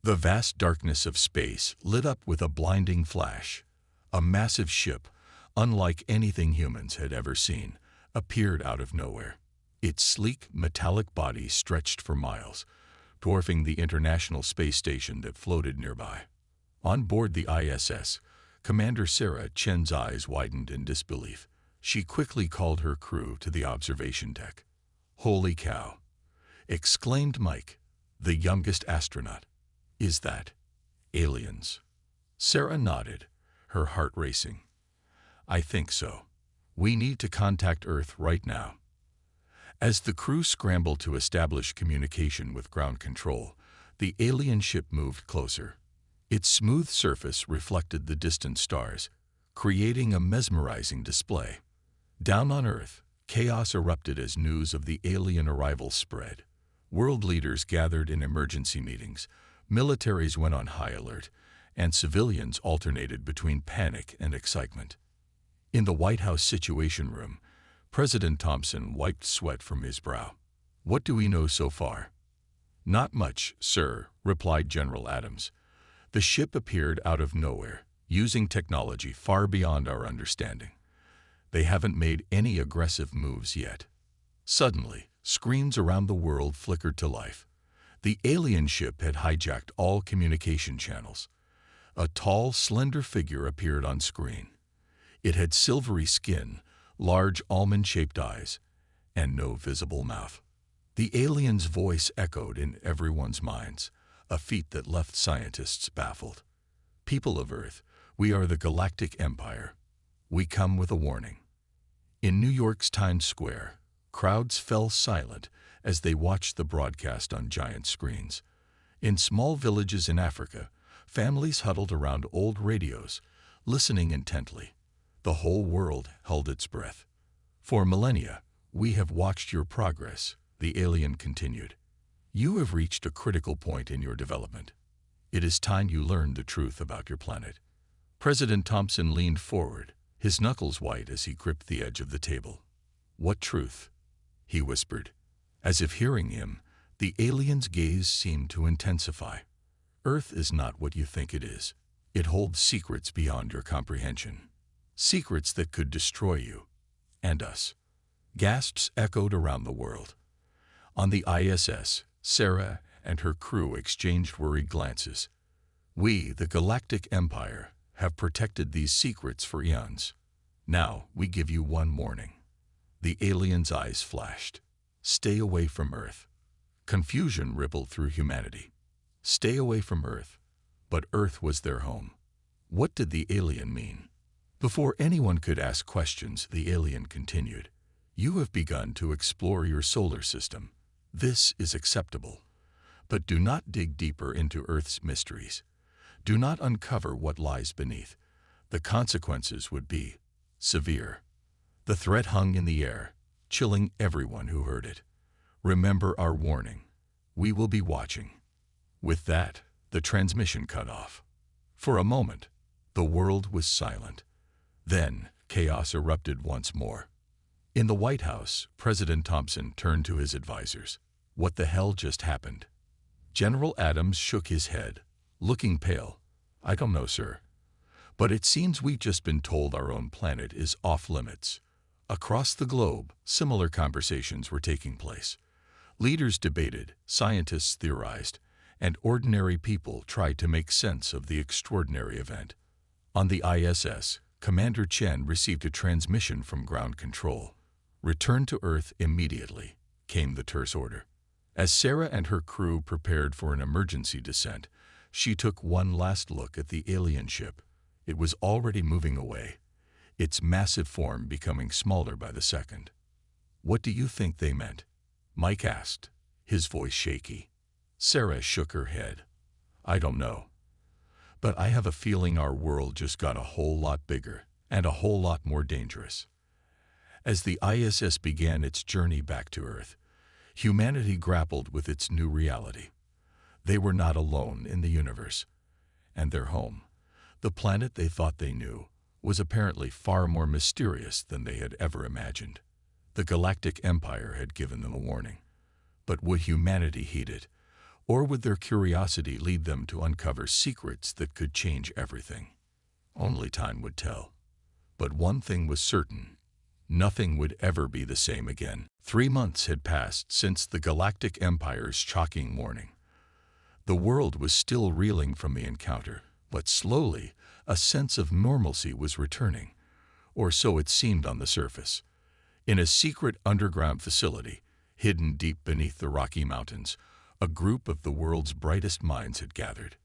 The vast darkness of space lit up with a blinding flash. A massive ship, unlike anything humans had ever seen, appeared out of nowhere. Its sleek, metallic body stretched for miles, dwarfing the International Space Station that floated nearby. On board the ISS, Commander Sarah Chen's eyes widened in disbelief. She quickly called her crew to the observation deck. "Holy cow!" exclaimed Mike, the youngest astronaut. "Is that aliens?" Sarah nodded, her heart racing. "I think so. We need to contact Earth right now." As the crew scrambled to establish communication with ground control, the alien ship moved closer. Its smooth surface reflected the distant stars, creating a mesmerizing display. Down on Earth, chaos erupted as news of the alien arrival spread. World leaders gathered in emergency meetings, militaries went on high alert, and civilians alternated between panic and excitement. In the White House Situation Room, President Thompson wiped sweat from his brow. "What do we know so far?" "Not much, sir," replied General Adams. "The ship appeared out of nowhere, using technology far beyond our understanding. They haven't made any aggressive moves yet." Suddenly, screens around the world flickered to life. The alien ship had hijacked all communication channels. A tall, slender figure appeared on screen. It had silvery skin, large almond-shaped eyes, and no visible mouth. The alien's voice echoed in everyone's minds, a feat that left scientists baffled. "People of Earth, we are the Galactic Empire. We come with a warning." In New York's Times Square, crowds fell silent as they watched the broadcast on giant screens. In small villages in Africa, families huddled around old radios, listening intently. The whole world held its breath. "For millennia, we have watched your progress," the alien continued. "You have reached a critical point in your development. It is time you learned the truth about your planet." President Thompson leaned forward, his knuckles white as he gripped the edge of the table. "What truth?" he whispered. As if hearing him, the alien's gaze seemed to intensify. "Earth is not what you think it is. It holds secrets beyond your comprehension. Secrets that could destroy you. And us." Gasps echoed around the world. On the ISS, Sarah and her crew exchanged worried glances. "We, the Galactic Empire, have protected these secrets for eons. Now we give you one warning." The alien's eyes flashed. "Stay away from Earth." Confusion rippled through humanity. Stay away from Earth. But Earth was their home. What did the alien mean? Before anyone could ask questions, the alien continued. "You have begun to explore your solar system. This is acceptable. But do not dig deeper into Earth's mysteries. Do not uncover what lies beneath. The consequences would be severe." The threat hung in the air, chilling everyone who heard it. "Remember our warning. We will be watching." With that, the transmission cut off. For a moment, the world was silent. Then, chaos erupted once more. In the White House, President Thompson turned to his advisors. "What the hell just happened?" General Adams shook his head, looking pale. "I don't know, sir. But it seems we've just been told our own planet is off limits." Across the globe, similar conversations were taking place. Leaders debated, scientists theorized, and ordinary people tried to make sense of the extraordinary event. On the ISS, Commander Chen received a transmission from ground control. "Return to Earth immediately," came the terse order. As Sarah and her crew prepared for an emergency descent, she took one last look at the alien ship. It was already moving away, its massive form becoming smaller by the second. "What do you think they meant?" Mike asked, his voice shaky. Sarah shook her head. "I don't know. But I have a feeling our world just got a whole lot bigger and a whole lot more dangerous." As the ISS began its journey back to Earth, humanity grappled with its new reality. They were not alone in the universe, and their home, the planet they thought they knew, was apparently far more mysterious than they had ever imagined. The Galactic Empire had given them a warning. But would humanity heed it, Or would their curiosity lead them to uncover secrets that could change everything? Only time would tell. But one thing was certain: nothing would ever be the same again. 3 months had passed since the Galactic Empire's shocking warning. The world was still reeling from the encounter, but slowly a sense of normalcy was returning, or so it seemed on the surface. In a secret underground facility, hidden deep beneath the Rocky Mountains, a group of the world's brightest minds had gathered.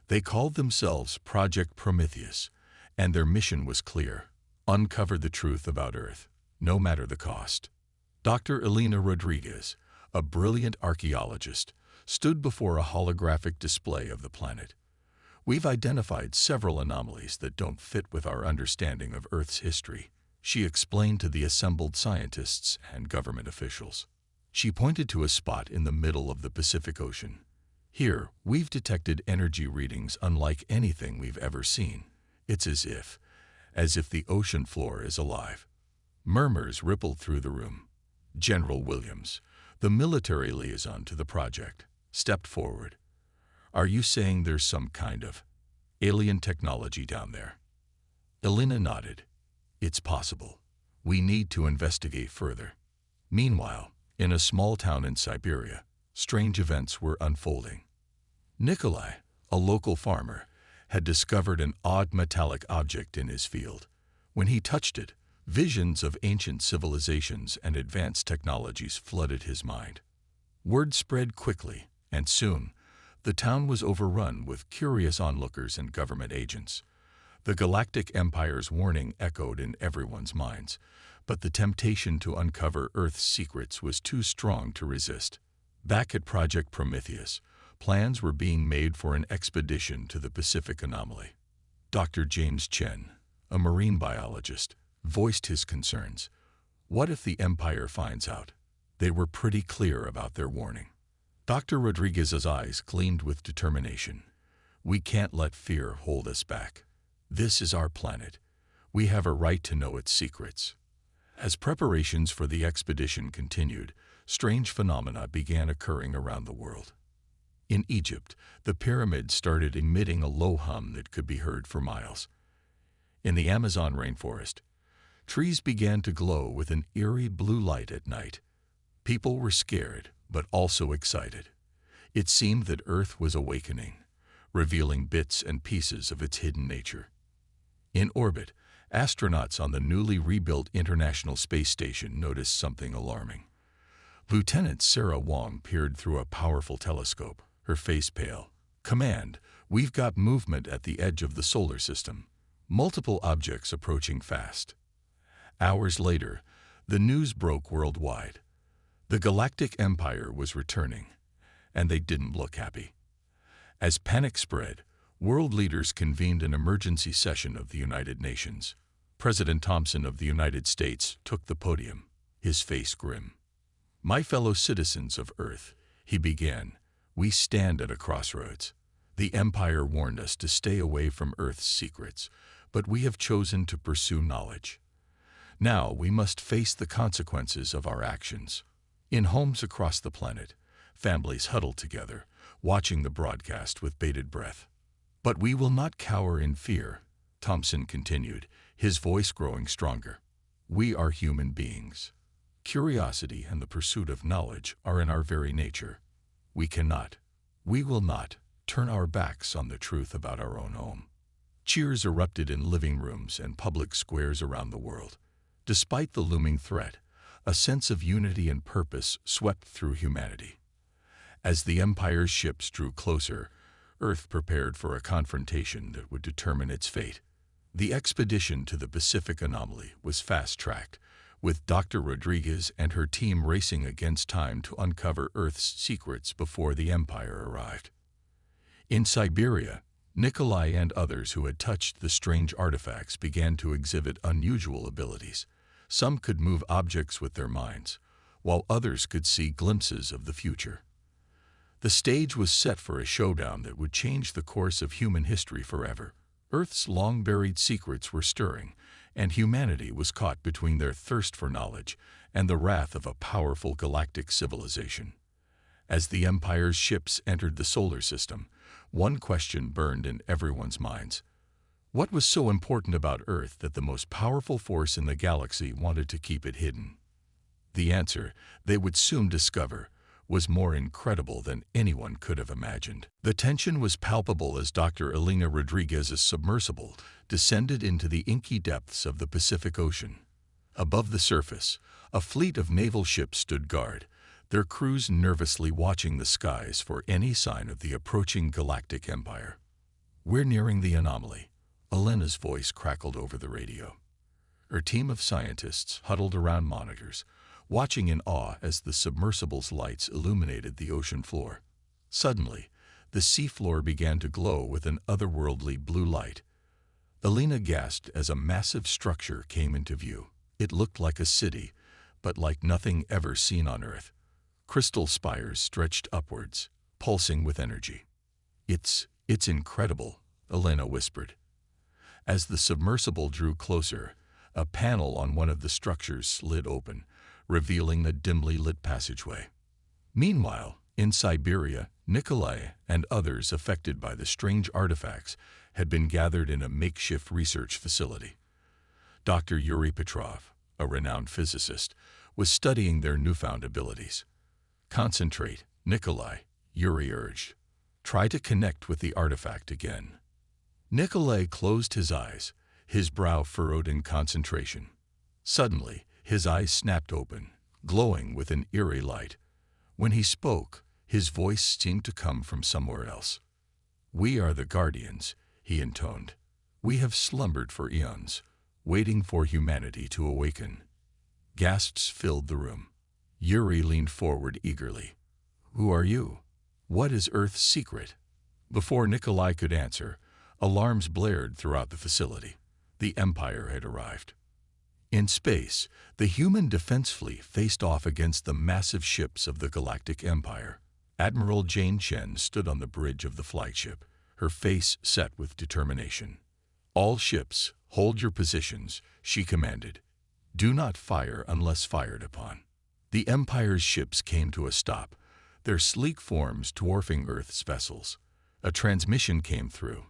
They called themselves Project Prometheus, and their mission was clear: uncover the truth about Earth, no matter the cost. Dr. Elena Rodriguez, a brilliant archaeologist, stood before a holographic display of the planet. "We've identified several anomalies that don't fit with our understanding of Earth's history," she explained to the assembled scientists and government officials. She pointed to a spot in the middle of the Pacific Ocean. "Here, we've detected energy readings unlike anything we've ever seen. It's as if the ocean floor is alive." Murmurs rippled through the room. General Williams, the military liaison to the project, stepped forward. "Are you saying there's some kind of alien technology down there?" Elena nodded. "It's possible. We need to investigate further." Meanwhile, in a small town in Siberia, strange events were unfolding. Nikolai, a local farmer, had discovered an odd metallic object in his field. When he touched it, visions of ancient civilizations and advanced technologies flooded his mind. Word spread quickly, and soon, the town was overrun with curious onlookers and government agents. The Galactic Empire's warning echoed in everyone's minds, but the temptation to uncover Earth's secrets was too strong to resist. Back at Project Prometheus, plans were being made for an expedition to the Pacific anomaly. Dr. James Chen, a marine biologist, voiced his concerns. What if the Empire finds out? They were pretty clear about their warning. Dr. Rodriguez's eyes gleamed with determination. "We can't let fear hold us back. This is our planet. We have a right to know its secrets." As preparations for the expedition continued, strange phenomena began occurring around the world. In Egypt, the pyramids started emitting a low hum that could be heard for miles. In the Amazon rainforest, trees began to glow with an eerie blue light at night. People were scared, but also excited. It seemed that Earth was awakening, revealing bits and pieces of its hidden nature. In orbit, astronauts on the newly rebuilt International Space Station noticed something alarming. Lieutenant Sarah Wong peered through a powerful telescope, her face pale. "Command, we've got movement at the edge of the solar system. Multiple objects approaching fast." Hours later, the news broke worldwide. The Galactic Empire was returning, and they didn't look happy. As panic spread, world leaders convened an emergency session of the United Nations. President Thompson of the United States took the podium, his face grim. "My fellow citizens of Earth," he began, "we stand at a crossroads. The Empire warned us to stay away from Earth's secrets, but we have chosen to pursue knowledge. Now we must face the consequences of our actions." In homes across the planet, families huddled together, watching the broadcast with bated breath. "But we will not cower in fear," Thompson continued, his voice growing stronger. "We are human beings. Curiosity and the pursuit of knowledge are in our very nature. We will not turn our backs on the truth about our own home." Cheers erupted in living rooms and public squares around the world. Despite the looming threat, a sense of unity and purpose swept through humanity. As the Empire's ships drew closer, Earth prepared for a confrontation that would determine its fate. The expedition to the Pacific anomaly was fast-tracked, with Dr. Rodriguez and her team racing against time to uncover Earth's secrets before the Empire arrived. In Siberia, Nikolai and others who had touched the strange artifacts began to exhibit unusual abilities. Some could move objects with their minds, while others could see glimpses of the future. The stage was set for a showdown that would change the course of human history forever. Earth's long-buried secrets were stirring, and humanity was caught between their thirst for knowledge and the wrath of a powerful galactic civilization. As the Empire's ships entered the solar system, one question burned in everyone's minds. What was so important about Earth that the most powerful force in the galaxy wanted to keep it hidden? The answer, they would soon discover, was more incredible than anyone could have imagined. The tension was palpable as Dr. Elena Rodriguez's submersible descended into the inky depths of the Pacific Ocean. Above the surface, a fleet of naval ships stood guard, their crews nervously watching the skies for any sign of the approaching Galactic Empire. "We're nearing the anomaly," Elena's voice crackled over the radio. Her team of scientists huddled around monitors, watching in awe as the submersible's lights illuminated the ocean floor. Suddenly, the seafloor began to glow with an otherworldly blue light. Elena gasped as a massive structure came into view. It looked like a city, but like nothing ever seen on Earth. Crystal spires stretched upwards, pulsing with energy. It's incredible," Elena whispered. As the submersible drew closer, a panel on one of the structures slid open, revealing the dimly lit passageway. Meanwhile, in Siberia, Nikolai and others affected by the strange artifacts had been gathered in a makeshift research facility. Dr. Yuri Petrov, a renowned physicist, was studying their newfound abilities. "Concentrate, Nikolai," Yuri urged. "Try to connect with the artifact again." Nikolai closed his eyes, his brow furrowed in concentration. Suddenly, his eyes snapped open, glowing with an eerie light. When he spoke, his voice seemed to come from somewhere else. "We are the Guardians," he intoned. "We have slumbered for eons, waiting for humanity to awaken." Gasps filled the room. Yuri leaned forward eagerly. "Who are you? What is Earth's secret?" Before Nikolai could answer, alarms blared throughout the facility. The Empire had arrived. In space, the human defense fleet faced off against the massive ships of the Galactic Empire. Admiral Jane Chen stood on the bridge of the flagship, her face set with determination. "All ships, hold your positions," she commanded. "Do not fire unless fired upon." The Empire's ships came to a stop, their sleek forms dwarfing Earth's vessels. A transmission came through,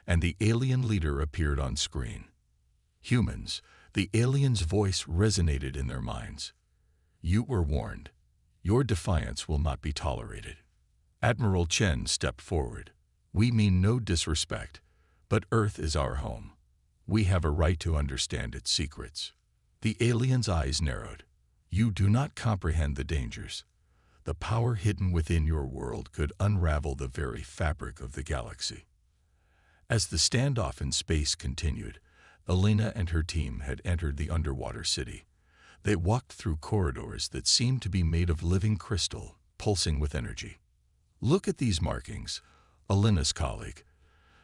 and the alien leader appeared on screen. "Humans," the alien's voice resonated in their minds. "You were warned. Your defiance will not be tolerated." Admiral Chen stepped forward. "We mean no disrespect, but Earth is our home. We have a right to understand its secrets." The alien's eyes narrowed. "You do not comprehend the dangers. The power hidden within your world could unravel the very fabric of the galaxy." As the standoff in space continued, Elena and her team had entered the underwater city. They walked through corridors that seemed to be made of living crystal, pulsing with energy. "Look at these markings," Elena's colleague,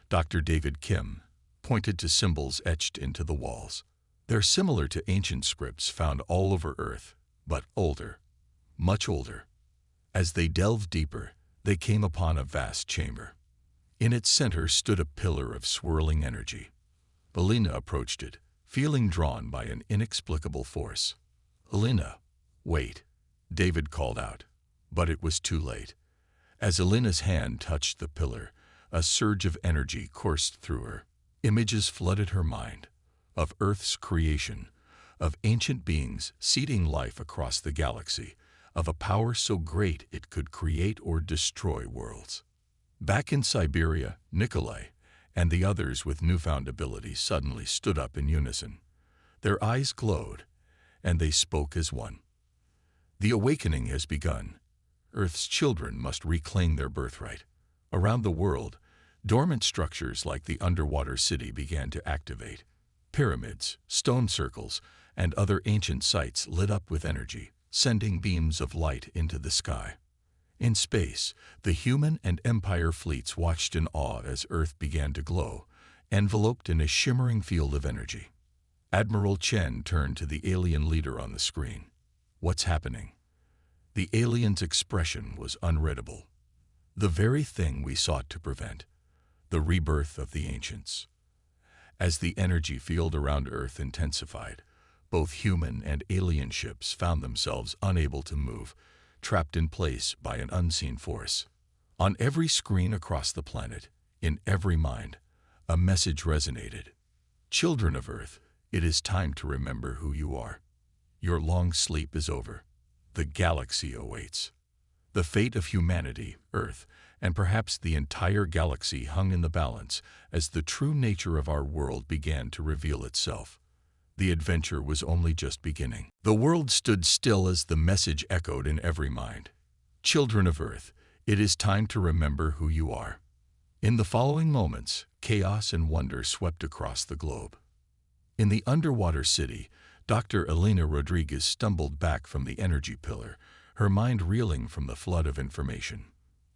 Dr. David Kim, pointed to symbols etched into the walls. "They're similar to ancient scripts found all over Earth, but older, much older." As they delved deeper, they came upon a vast chamber. In its center stood a pillar of swirling energy. Elena approached it, feeling drawn by an inexplicable force. "Elena, wait," David called out, but it was too late. As Elena's hand touched the pillar, a surge of energy coursed through her. Images flooded her mind, of Earth's creation, of ancient beings seeding life across the galaxy, of a power so great it could create or destroy worlds. Back in Siberia, Nikolai and the others with newfound abilities suddenly stood up in unison. Their eyes glowed, and they spoke as one. "The awakening has begun. Earth's children must reclaim their birthright." Around the world, dormant structures like the underwater city began to activate. Pyramids, stone circles, and other ancient sites lit up with energy, sending beams of light into the sky. In space, the human and Empire fleets watched in awe as Earth began to glow, enveloped in a shimmering field of energy. Admiral Chen turned to the alien leader on the screen. "What's happening?" The alien's expression was unreadable. "The very thing we sought to prevent, the rebirth of the ancients." As the energy field around Earth intensified, both human and alien ships found themselves unable to move, trapped in place by an unseen force. On every screen across the planet, in every mind, a message resonated. Children of Earth, it is time to remember who you are. Your long sleep is over. The galaxy awaits. The fate of humanity, Earth, and perhaps the entire galaxy hung in the balance as the true nature of our world began to reveal itself. The adventure was only just beginning. The world stood still as the message echoed in every mind. Children of Earth, it is time to remember who you are. In the following moments, chaos and wonder swept across the globe. In the underwater city, Dr. Elena Rodriguez stumbled back from the energy pillar, her mind reeling from the flood of information.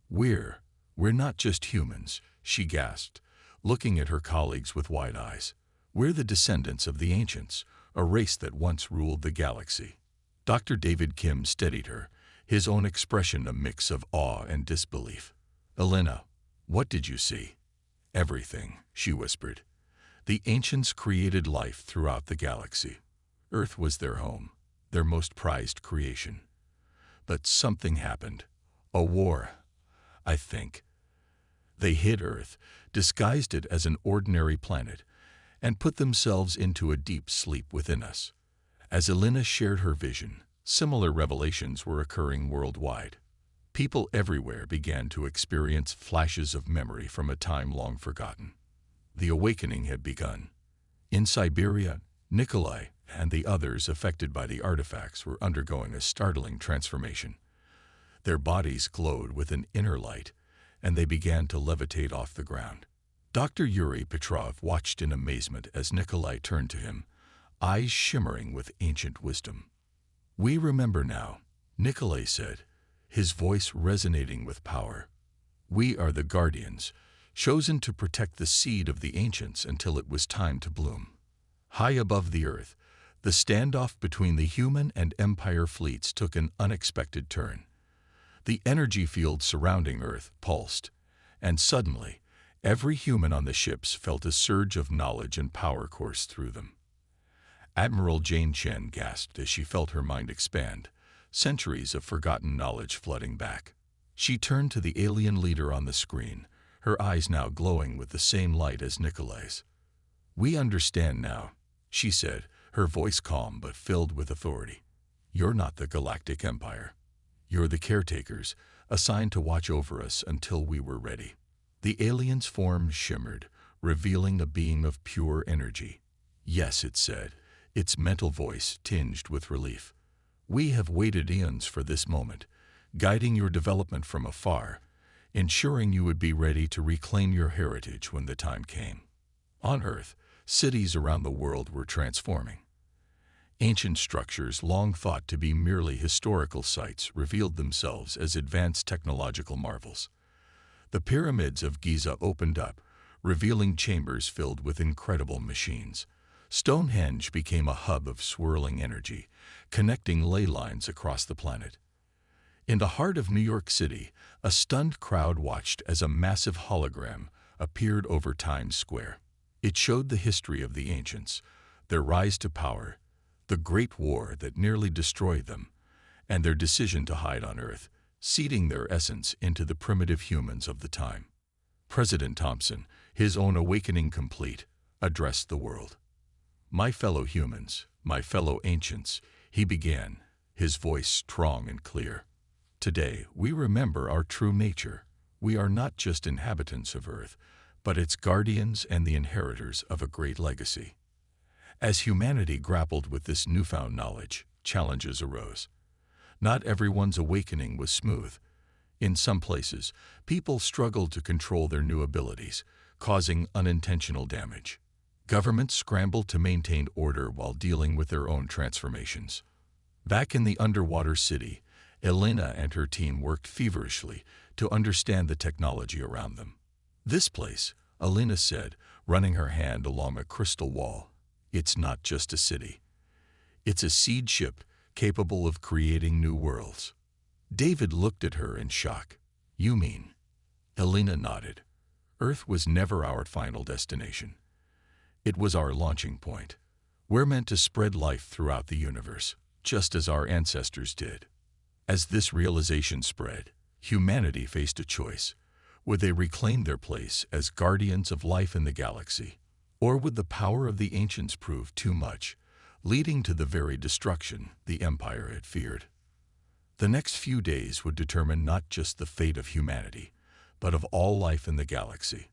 We're not just humans, she gasped, looking at her colleagues with wide eyes. We're the descendants of the ancients, a race that once ruled the galaxy. Dr. David Kim steadied her, his own expression a mix of awe and disbelief. Elena, what did you see? Everything, she whispered. The ancients created life throughout the galaxy. Earth was their home, their most prized creation. But something happened. A war, I think. They hid Earth, disguised it as an ordinary planet, and put themselves into a deep sleep within us. As Elena shared her vision, similar revelations were occurring worldwide. People everywhere began to experience flashes of memory from a time long forgotten. The awakening had begun. In Siberia, Nikolai and the others affected by the artifacts were undergoing a startling transformation. Their bodies glowed with an inner light, and they began to levitate off the ground. Dr. Yuri Petrov watched in amazement as Nikolai turned to him, eyes shimmering with ancient wisdom. "We remember now," Nikolai said, his voice resonating with power. "We are the guardians, chosen to protect the seed of the ancients until it was time to bloom." High above the Earth, the standoff between the human and Empire fleets took an unexpected turn. The energy field surrounding Earth pulsed, and suddenly, every human on the ships felt a surge of knowledge and power course through them. Admiral Jane Chen gasped as she felt her mind expand, centuries of forgotten knowledge flooding back. She turned to the alien leader on the screen, her eyes now glowing with the same light as Nikolai's. "We understand now," she said, her voice calm but filled with authority. "You're not the Galactic Empire. You're the caretakers, assigned to watch over us until we were ready." The alien's form shimmered, revealing a being of pure energy. "Yes," it said, its mental voice tinged with relief. "We have waited eons for this moment, guiding your development from afar, ensuring you would be ready to reclaim your heritage when the time came." On Earth, cities around the world were transforming. Ancient structures long thought to be merely historical sites revealed themselves as advanced technological marvels. The pyramids of Giza opened up, revealing chambers filled with incredible machines. Stonehenge became a hub of swirling energy, connecting ley lines across the planet. In the heart of New York City, a stunned crowd watched as a massive hologram appeared over Times Square. It showed the history of the ancients, their rise to power, the Great War that nearly destroyed them, and their decision to hide on Earth, seeding their essence into the primitive humans of the time. President Thompson, his own awakening complete, addressed the world. "My fellow humans, my fellow ancients," he began, his voice strong and clear. "Today, we remember our true nature. We are not just inhabitants of Earth, but its guardians and the inheritors of a great legacy." As humanity grappled with this newfound knowledge, challenges arose. Not everyone's awakening was smooth. In some places, people struggled to control their new abilities, causing unintentional damage. Governments scrambled to maintain order while dealing with their own transformations. Back in the underwater city, Elena and her team worked feverishly to understand the technology around them. "This place," Elena said, running her hand along a crystal wall, "it's not just a city. It's a seed ship capable of creating new worlds." David looked at her in shock. "You mean?" Elena nodded. "Earth was never our final destination. It was our launching point. We're meant to spread life throughout the universe, just as our ancestors did." As this realization spread, humanity faced a choice. Would they reclaim their place as guardians of life in the galaxy? Or would the power of the ancients prove too much, leading to the very destruction the Empire had feared? The next few days would determine not just the fate of humanity, but of all life in the galaxy.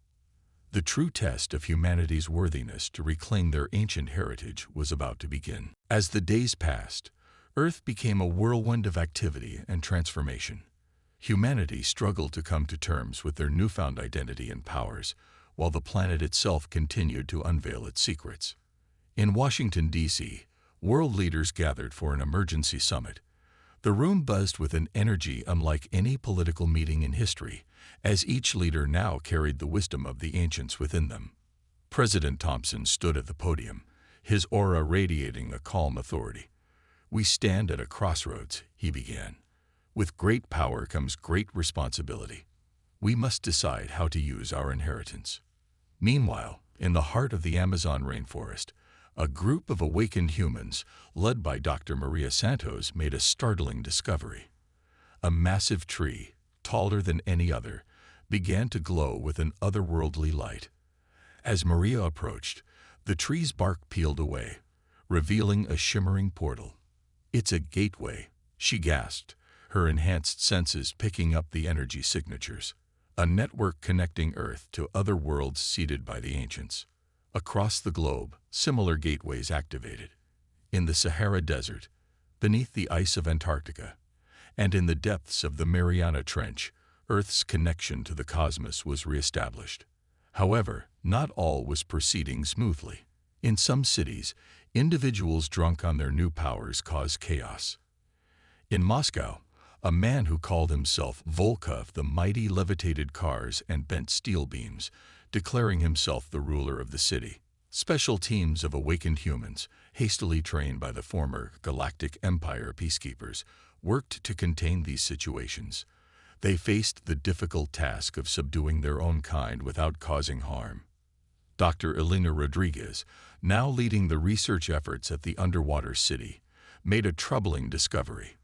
The true test of humanity's worthiness to reclaim their ancient heritage was about to begin. As the days passed, Earth became a whirlwind of activity and transformation. Humanity struggled to come to terms with their newfound identity and powers, while the planet itself continued to unveil its secrets. In Washington, D.C., world leaders gathered for an emergency summit. The room buzzed with an energy unlike any political meeting in history, as each leader now carried the wisdom of the ancients within them. President Thompson stood at the podium, his aura radiating a calm authority. "We stand at a crossroads," he began. "With great power comes great responsibility. We must decide how to use our inheritance." Meanwhile, in the heart of the Amazon rainforest, a group of awakened humans, led by Dr. Maria Santos, made a startling discovery. A massive tree, taller than any other, began to glow with an otherworldly light. As Maria approached, the tree's bark peeled away, revealing a shimmering portal. "It's a gateway," she gasped, her enhanced senses picking up the energy signatures. "A network connecting Earth to other worlds seeded by the ancients." Across the globe, similar gateways activated. In the Sahara Desert, beneath the ice of Antarctica, and in the depths of the Mariana Trench, Earth's connection to the cosmos was reestablished. However, not all was proceeding smoothly. In some cities, individuals drunk on their new powers caused chaos. In Moscow, a man who called himself Volkov the Mighty levitated cars and bent steel beams, declaring himself the ruler of the city. Special teams of awakened humans, hastily trained by the former Galactic Empire peacekeepers, worked to contain these situations. They faced the difficult task of subduing their own kind without causing harm. Dr. Elena Rodriguez, now leading the research efforts at the underwater city, made a troubling discovery.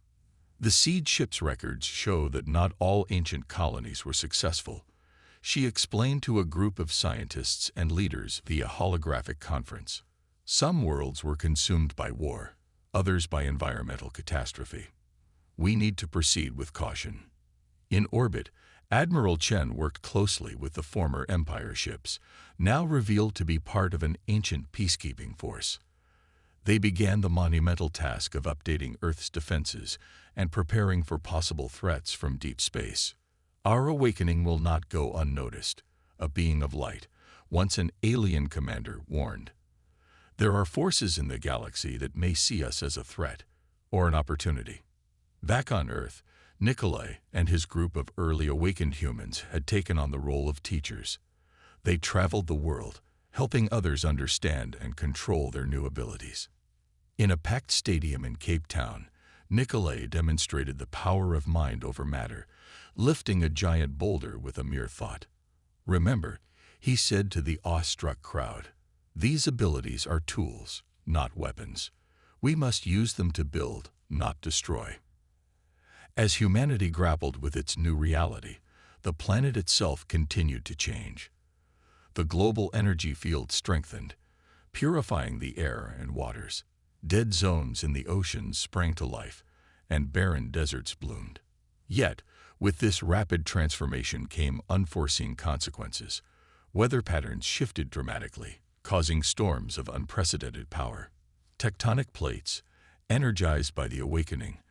The seed ship's records show that not all ancient colonies were successful. She explained to a group of scientists and leaders via holographic conference. Some worlds were consumed by war, others by environmental catastrophe. "We need to proceed with caution." In orbit, Admiral Chen worked closely with the former Empire ships, now revealed to be part of an ancient peacekeeping force. They began the monumental task of updating Earth's defenses and preparing for possible threats from deep space. "Our awakening will not go unnoticed," a being of light, once an alien commander, warned. "There are forces in the galaxy that may see us as a threat or an opportunity." Back on Earth, Nikolai and his group of early awakened humans had taken on the role of teachers. They traveled the world, helping others understand and control their new abilities. In a packed stadium in Cape Town, Nikolai demonstrated the power of mind over matter, lifting a giant boulder with a mere thought. "Remember," he said to the awestruck crowd, "these abilities are tools, not weapons. We must use them to build, not destroy." As humanity grappled with its new reality, the planet itself continued to change. The global energy field strengthened, purifying the air and waters. Dead zones in the oceans sprang to life, and barren deserts bloomed. Yet, with this rapid transformation came unforeseen consequences. Weather patterns shifted dramatically, causing storms of unprecedented power. Tectonic plates, energized by the awakening,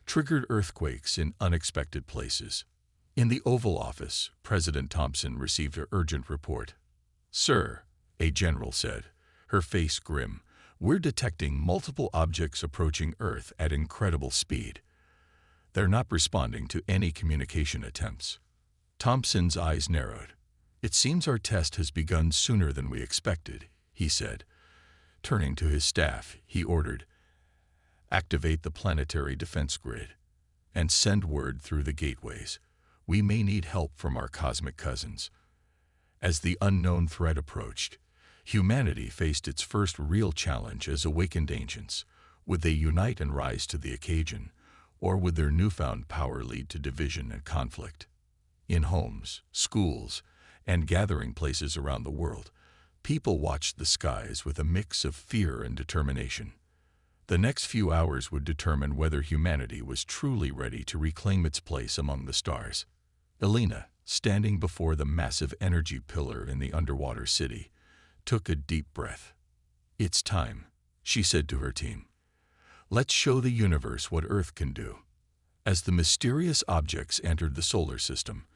triggered earthquakes in unexpected places. In the Oval Office, President Thompson received an urgent report. "Sir," a general said, her face grim, "we're detecting multiple objects approaching Earth at incredible speed. They're not responding to any communication attempts." Thompson's eyes narrowed. "It seems our test has begun sooner than we expected," he said. Turning to his staff, he ordered, "Activate the planetary defense grid and send word through the gateways. We may need help from our cosmic cousins." As the unknown threat approached, humanity faced its first real challenge as awakened ancients. Would they unite and rise to the occasion, Or would their newfound power lead to division and conflict? In homes, schools, and gathering places around the world, people watched the skies with a mix of fear and determination. The next few hours would determine whether humanity was truly ready to reclaim its place among the stars. Elena, standing before the massive energy pillar in the underwater city, took a deep breath. "It's time," she said to her team. "Let's show the universe what Earth can do." As the mysterious objects entered the solar system,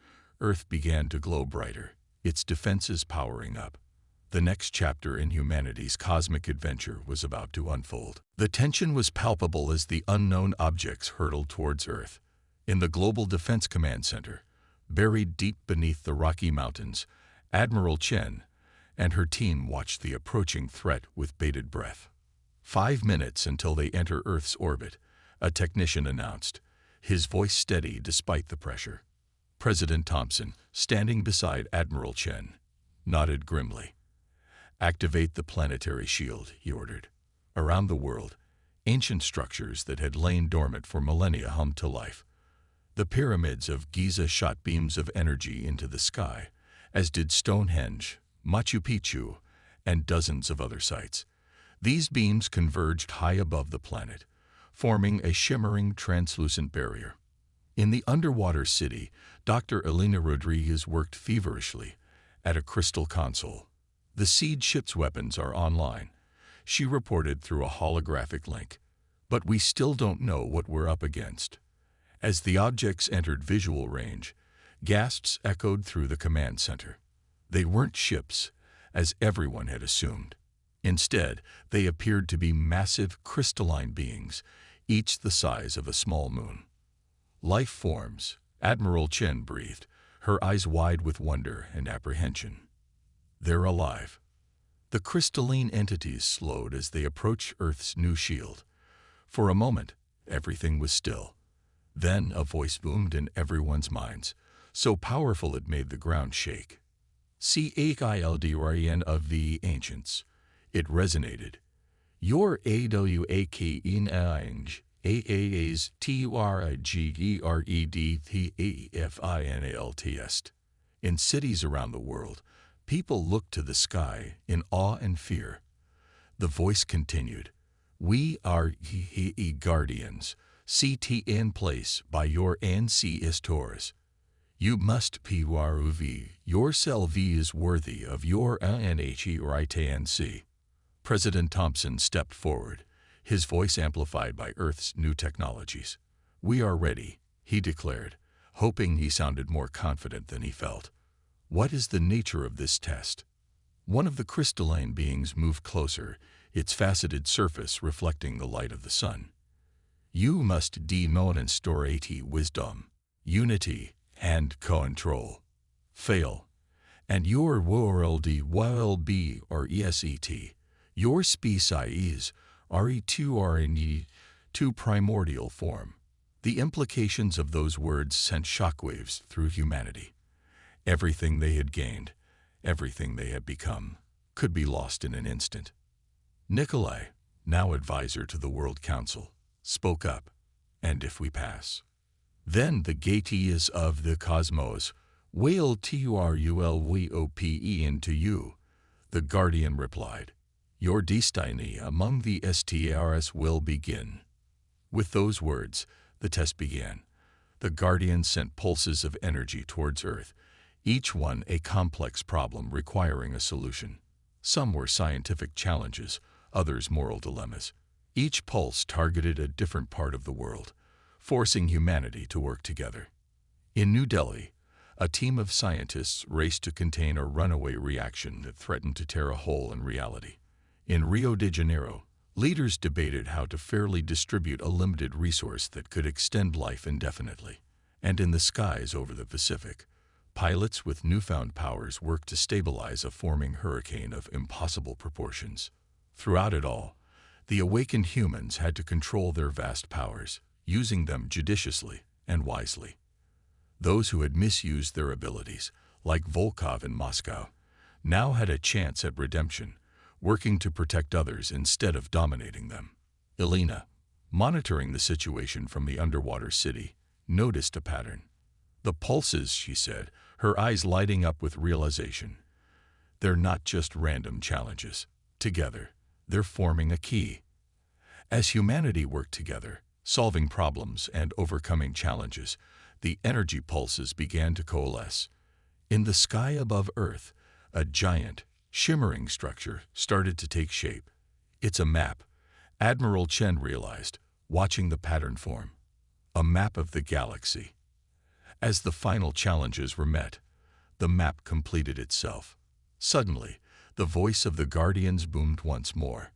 Earth began to glow brighter, its defenses powering up. The next chapter in humanity's cosmic adventure was about to unfold. The tension was palpable as the unknown objects hurtled towards Earth. In the Global Defense Command Center, buried deep beneath the Rocky Mountains, Admiral Chen and her team watched the approaching threat with bated breath. 5 minutes until they enter Earth's orbit, a technician announced, his voice steady despite the pressure. President Thompson, standing beside Admiral Chen, nodded grimly. "Activate the planetary shield," he ordered. Around the world, ancient structures that had lain dormant for millennia hummed to life. The pyramids of Giza shot beams of energy into the sky, as did Stonehenge, Machu Picchu, and dozens of other sites. These beams converged high above the planet, forming a shimmering, translucent barrier. In the underwater city, Dr. Elena Rodriguez worked feverishly at a crystal console. "The Seed ship's weapons are online," she reported through a holographic link. "But we still don't know what we're up against." As the objects entered visual range, gasps echoed through the command center. They weren't ships, as everyone had assumed. Instead, they appeared to be massive crystalline beings, each the size of a small moon. "Life forms," Admiral Chen breathed, her eyes wide with wonder and apprehension. "They're alive." The crystalline entities slowed as they approached Earth's new shield. For a moment, everything was still. Then a voice boomed in everyone's minds, so powerful it made the ground shake. "Child of the ancients." It resonated. "Your awak aas turgredtfinaltst." In cities around the world, people looked to the sky in awe and fear. The voice continued, "We are ye guardians, set in place by your ancestors. You must prove yourself is worthy of your NHERITNC." President Thompson stepped forward, his voice amplified by Earth's new technologies. "We are ready," he declared, hoping he sounded more confident than he felt. "What is the nature of this test?" One of the crystalline beings moved closer, its faceted surface reflecting the light of the sun. "You must demonstrate wisdom, unity, and control. Fail, and your world will be reset. Your species RE2 to primordial form." The implications of those words sent shockwaves through humanity. Everything they had gained, everything they had become, could be lost in an instant. Nikolai, now advisor to the World Council, spoke up, "And if we pass? Then the gateys of the cosmos will turulvope into you." The Guardian replied, "Your destiny among the stars will begin." With those words, the test began. The Guardian sent pulses of energy towards Earth, each one a complex problem requiring a solution. Some were scientific challenges, others moral dilemmas. Each pulse targeted a different part of the world, forcing humanity to work together. In New Delhi, a team of scientists raced to contain a runaway reaction that threatened to tear a hole in reality. In Rio de Janeiro, leaders debated how to fairly distribute a limited resource that could extend life indefinitely. And in the skies over the Pacific, pilots with newfound powers worked to stabilize a forming hurricane of impossible proportions. Throughout it all, the awakened humans had to control their vast powers, using them judiciously and wisely. Those who had misused their abilities, like Volkov in Moscow, now had a chance at redemption, working to protect others instead of dominating them. Elena, monitoring the situation from the underwater city, noticed a pattern. The pulses, she said, her eyes lighting up with realization. They're not just random challenges. Together, they're forming a key. As humanity worked together, solving problems and overcoming challenges, the energy pulses began to coalesce. In the sky above Earth, a giant, shimmering structure started to take shape. It's a map, Admiral Chen realized, watching the pattern form. A map of the galaxy. As the final challenges were met, the map completed itself. Suddenly, the voice of the Guardians boomed once more.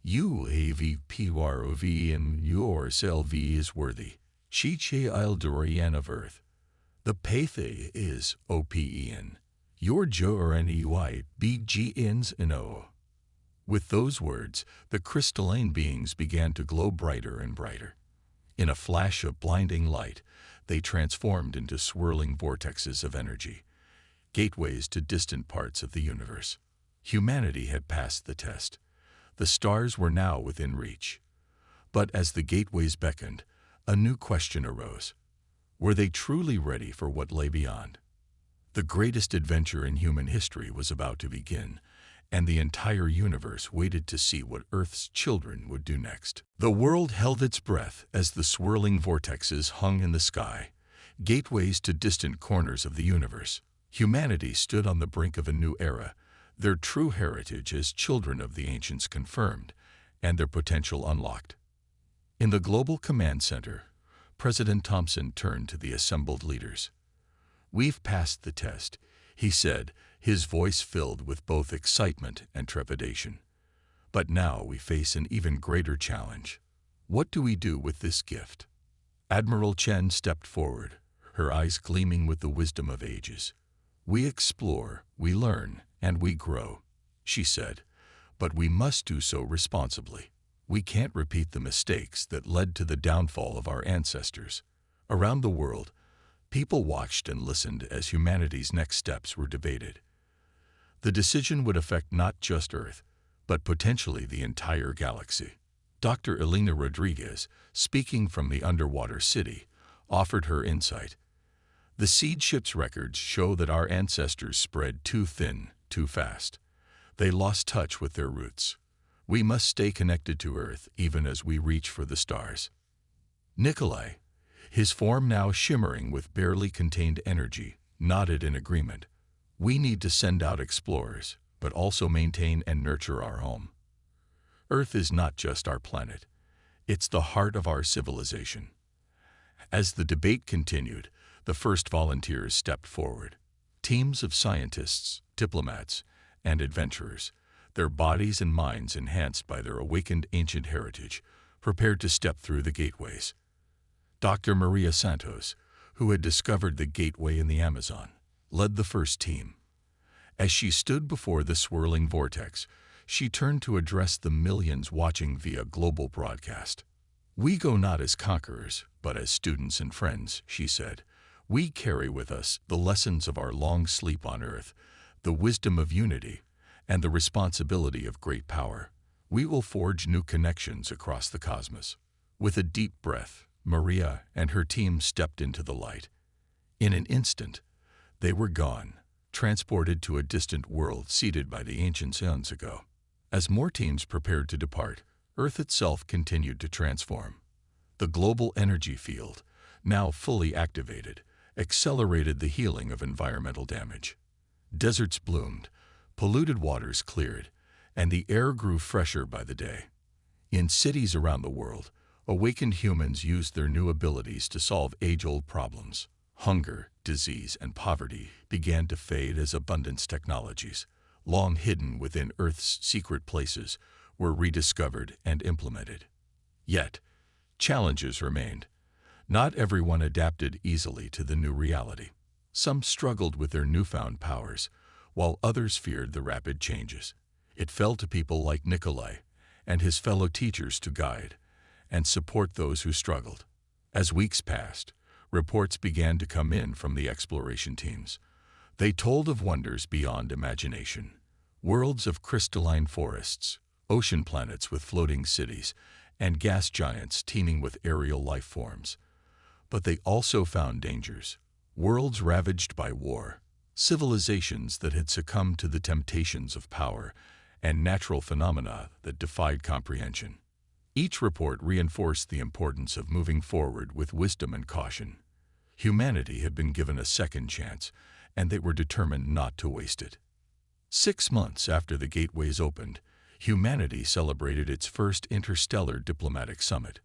UAVPROV and yourself is worthy. Shiche Ildorian of Earth. The Pathe is OPEN. Your JORNEY BGNs and O. With those words, the crystalline beings began to glow brighter and brighter. In a flash of blinding light, they transformed into swirling vortexes of energy, gateways to distant parts of the universe. Humanity had passed the test. The stars were now within reach. But as the gateways beckoned, a new question arose. Were they truly ready for what lay beyond? The greatest adventure in human history was about to begin, and the entire universe waited to see what Earth's children would do next. The world held its breath as the swirling vortexes hung in the sky, gateways to distant corners of the universe. Humanity stood on the brink of a new era, their true heritage as children of the ancients confirmed, and their potential unlocked. In the Global Command Center, President Thompson turned to the assembled leaders. "We've passed the test," he said, his voice filled with both excitement and trepidation. "But now we face an even greater challenge. What do we do with this gift?" Admiral Chen stepped forward, her eyes gleaming with the wisdom of ages. "We explore, we learn, and we grow," she said, "but we must do so responsibly. We can't repeat the mistakes that led to the downfall of our ancestors." Around the world, people watched and listened as humanity's next steps were debated. The decision would affect not just Earth, but potentially the entire galaxy. Dr. Elena Rodriguez, speaking from the underwater city, offered her insight. "The seed ship's records show that our ancestors spread too thin, too fast. They lost touch with their roots. We must stay connected to Earth even as we reach for the stars." Nikolai, his form now shimmering with barely contained energy, nodded in agreement. "We need to send out explorers, but also maintain and nurture our home. Earth is not just our planet. It's the heart of our civilization." As the debate continued, the first volunteers stepped forward. Teams of scientists, diplomats, and adventurers, their bodies and minds enhanced by their awakened ancient heritage, prepared to step through the gateways. Dr. Maria Santos, who had discovered the gateway in the Amazon, led the first team. As she stood before the swirling vortex, she turned to address the millions watching via global broadcast. "We go not as conquerors, but as students and friends," she said. "We carry with us the lessons of our long sleep on Earth, the wisdom of unity, and the responsibility of great power. We will forge new connections across the cosmos." With a deep breath, Maria and her team stepped into the light. In an instant, they were gone, transported to a distant world seeded by the ancients eons ago. As more teams prepared to depart, Earth itself continued to transform. The global energy field, now fully activated, accelerated the healing of environmental damage. Deserts bloomed, polluted waters cleared, and the air grew fresher by the day. In cities around the world, awakened humans used their new abilities to solve age-old problems. Hunger, disease, and poverty began to fade as abundance technologies, long hidden within Earth's secret places, were rediscovered and implemented. Yet, challenges remained. Not everyone adapted easily to the new reality. Some struggled with their newfound powers, while others feared the rapid changes. It fell to people like Nikolai and his fellow teachers to guide and support those who struggled. As weeks passed, reports began to come in from the exploration teams. They told of wonders beyond imagination, worlds of crystalline forests, ocean planets with floating cities, and gas giants teeming with aerial life forms. But they also found dangers, worlds ravaged by war, civilizations that had succumbed to the temptations of power, and natural phenomena that defied comprehension. Each report reinforced the importance of moving forward with wisdom and caution. Humanity had been given a second chance, and they were determined not to waste it. 6 months after the gateways opened, humanity celebrated its first interstellar diplomatic summit.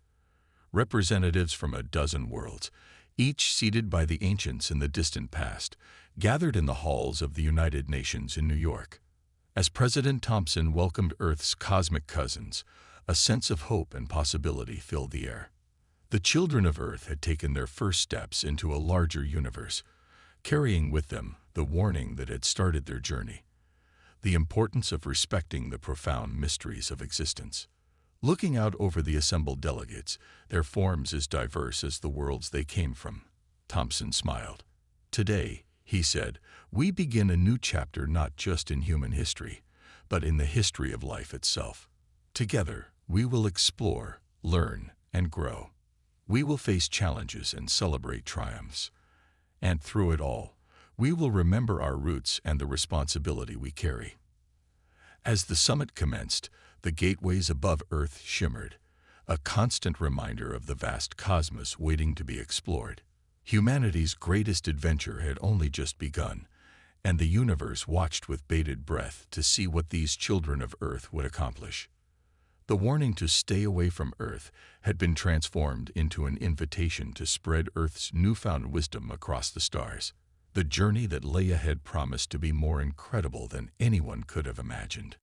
Representatives from a dozen worlds, each seated by the ancients in the distant past, gathered in the halls of the United Nations in New York. As President Thompson welcomed Earth's cosmic cousins, a sense of hope and possibility filled the air. The children of Earth had taken their first steps into a larger universe, carrying with them the warning that had started their journey: the importance of respecting the profound mysteries of existence. Looking out over the assembled delegates, their forms as diverse as the worlds they came from, Thompson smiled. "Today," he said, "we begin a new chapter not just in human history, but in the history of life itself. Together, we will explore, learn, and grow. We will face challenges and celebrate triumphs. And through it all, we will remember our roots and the responsibility we carry." As the summit commenced, the gateways above Earth shimmered, a constant reminder of the vast cosmos waiting to be explored. Humanity's greatest adventure had only just begun, and the universe watched with bated breath to see what these children of Earth would accomplish. The warning to stay away from Earth had been transformed into an invitation to spread Earth's newfound wisdom across the stars. The journey that lay ahead promised to be more incredible than anyone could have imagined.